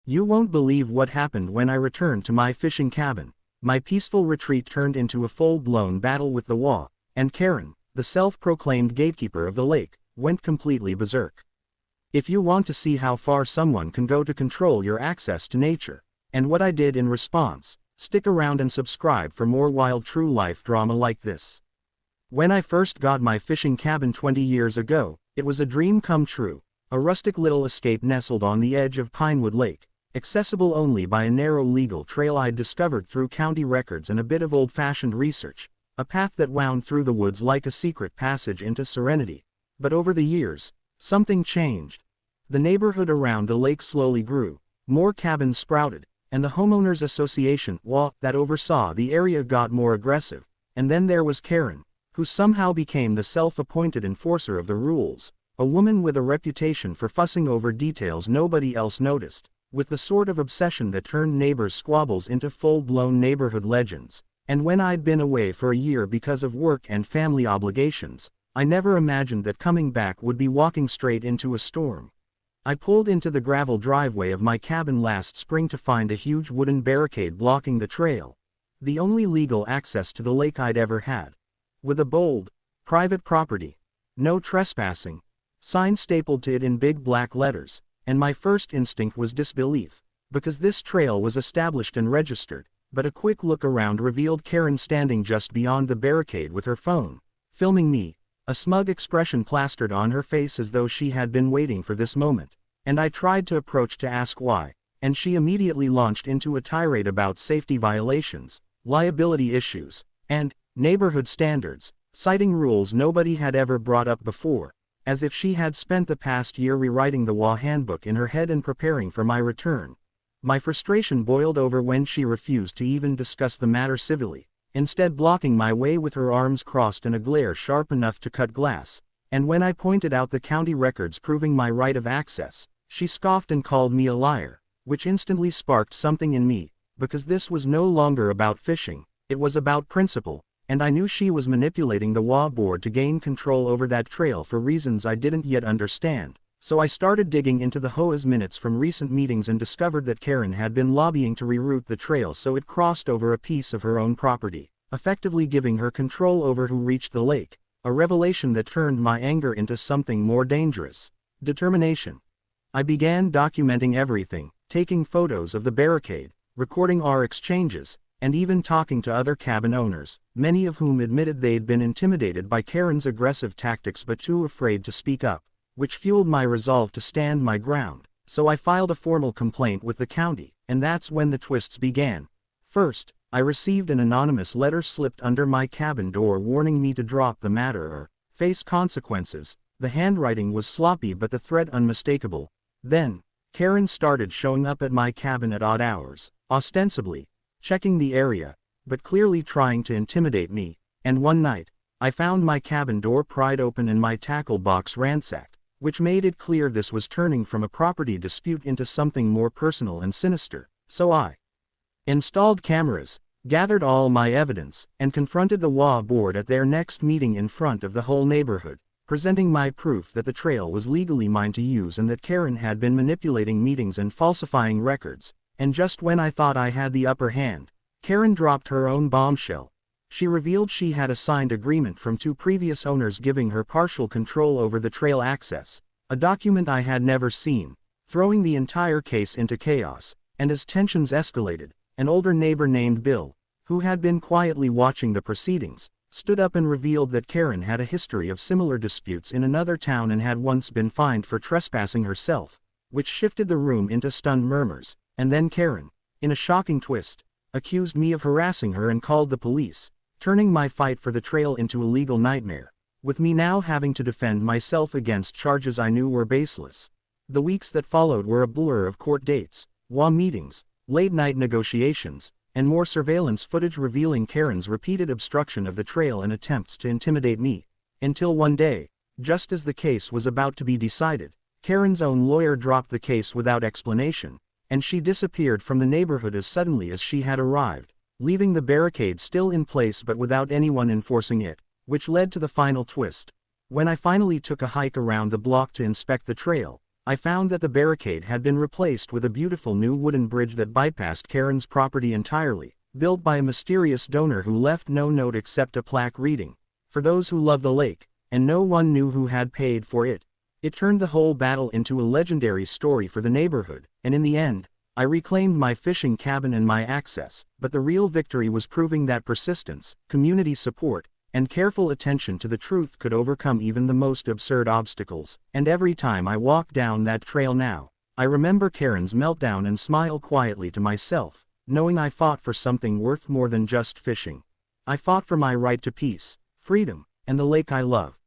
You won't believe what happened when I returned to my fishing cabin. My peaceful retreat turned into a full-blown battle with the HOA, and Karen, the self-proclaimed gatekeeper of the lake, went completely berserk. If you want to see how far someone can go to control your access to nature, and what I did in response, stick around and subscribe for more wild true-life drama like this. When I first got my fishing cabin 20 years ago, it was a dream come true, a rustic little escape nestled on the edge of Pinewood Lake, accessible only by a narrow legal trail I'd discovered through county records and a bit of old-fashioned research, a path that wound through the woods like a secret passage into serenity. But over the years, something changed. The neighborhood around the lake slowly grew, more cabins sprouted, and the homeowners association HOA that oversaw the area got more aggressive, and then there was Karen, who somehow became the self-appointed enforcer of the rules, a woman with a reputation for fussing over details nobody else noticed, with the sort of obsession that turned neighbors' squabbles into full-blown neighborhood legends. And when I'd been away for a year because of work and family obligations, I never imagined that coming back would be walking straight into a storm. I pulled into the gravel driveway of my cabin last spring to find a huge wooden barricade blocking the trail, the only legal access to the lake I'd ever had. With a bold, "Private property, no trespassing," sign stapled to it in big black letters, and my first instinct was disbelief, because this trail was established and registered, but a quick look around revealed Karen standing just beyond the barricade with her phone, filming me, a smug expression plastered on her face as though she had been waiting for this moment, and I tried to approach to ask why, and she immediately launched into a tirade about safety violations, liability issues, and neighborhood standards, citing rules nobody had ever brought up before, as if she had spent the past year rewriting the HOA handbook in her head and preparing for my return. My frustration boiled over when she refused to even discuss the matter civilly, instead blocking my way with her arms crossed and a glare sharp enough to cut glass, and when I pointed out the county records proving my right of access, she scoffed and called me a liar, which instantly sparked something in me, because this was no longer about fishing, it was about principle, and I knew she was manipulating the HOA board to gain control over that trail for reasons I didn't yet understand. So I started digging into the HOA's minutes from recent meetings and discovered that Karen had been lobbying to reroute the trail so it crossed over a piece of her own property, effectively giving her control over who reached the lake, a revelation that turned my anger into something more dangerous: determination. I began documenting everything, taking photos of the barricade, recording our exchanges, and even talking to other cabin owners, many of whom admitted they'd been intimidated by Karen's aggressive tactics but too afraid to speak up, which fueled my resolve to stand my ground. So I filed a formal complaint with the county, and that's when the twists began. First, I received an anonymous letter slipped under my cabin door warning me to drop the matter or face consequences. The handwriting was sloppy but the threat unmistakable. Then, Karen started showing up at my cabin at odd hours, ostensibly checking the area, but clearly trying to intimidate me, and one night, I found my cabin door pried open and my tackle box ransacked, which made it clear this was turning from a property dispute into something more personal and sinister. So I installed cameras, gathered all my evidence, and confronted the HOA board at their next meeting in front of the whole neighborhood, presenting my proof that the trail was legally mine to use and that Karen had been manipulating meetings and falsifying records. And just when I thought I had the upper hand, Karen dropped her own bombshell. She revealed she had a signed agreement from 2 previous owners giving her partial control over the trail access, a document I had never seen, throwing the entire case into chaos. And as tensions escalated, an older neighbor named Bill, who had been quietly watching the proceedings, stood up and revealed that Karen had a history of similar disputes in another town and had once been fined for trespassing herself, which shifted the room into stunned murmurs. And then Karen, in a shocking twist, accused me of harassing her and called the police, turning my fight for the trail into a legal nightmare, with me now having to defend myself against charges I knew were baseless. The weeks that followed were a blur of court dates, HOA meetings, late-night negotiations, and more surveillance footage revealing Karen's repeated obstruction of the trail and attempts to intimidate me, until one day, just as the case was about to be decided, Karen's own lawyer dropped the case without explanation, and she disappeared from the neighborhood as suddenly as she had arrived, leaving the barricade still in place but without anyone enforcing it, which led to the final twist. When I finally took a hike around the block to inspect the trail, I found that the barricade had been replaced with a beautiful new wooden bridge that bypassed Karen's property entirely, built by a mysterious donor who left no note except a plaque reading, "For those who love the lake," and no one knew who had paid for it. It turned the whole battle into a legendary story for the neighborhood, and in the end, I reclaimed my fishing cabin and my access, but the real victory was proving that persistence, community support, and careful attention to the truth could overcome even the most absurd obstacles. And every time I walk down that trail now, I remember Karen's meltdown and smile quietly to myself, knowing I fought for something worth more than just fishing. I fought for my right to peace, freedom, and the lake I love.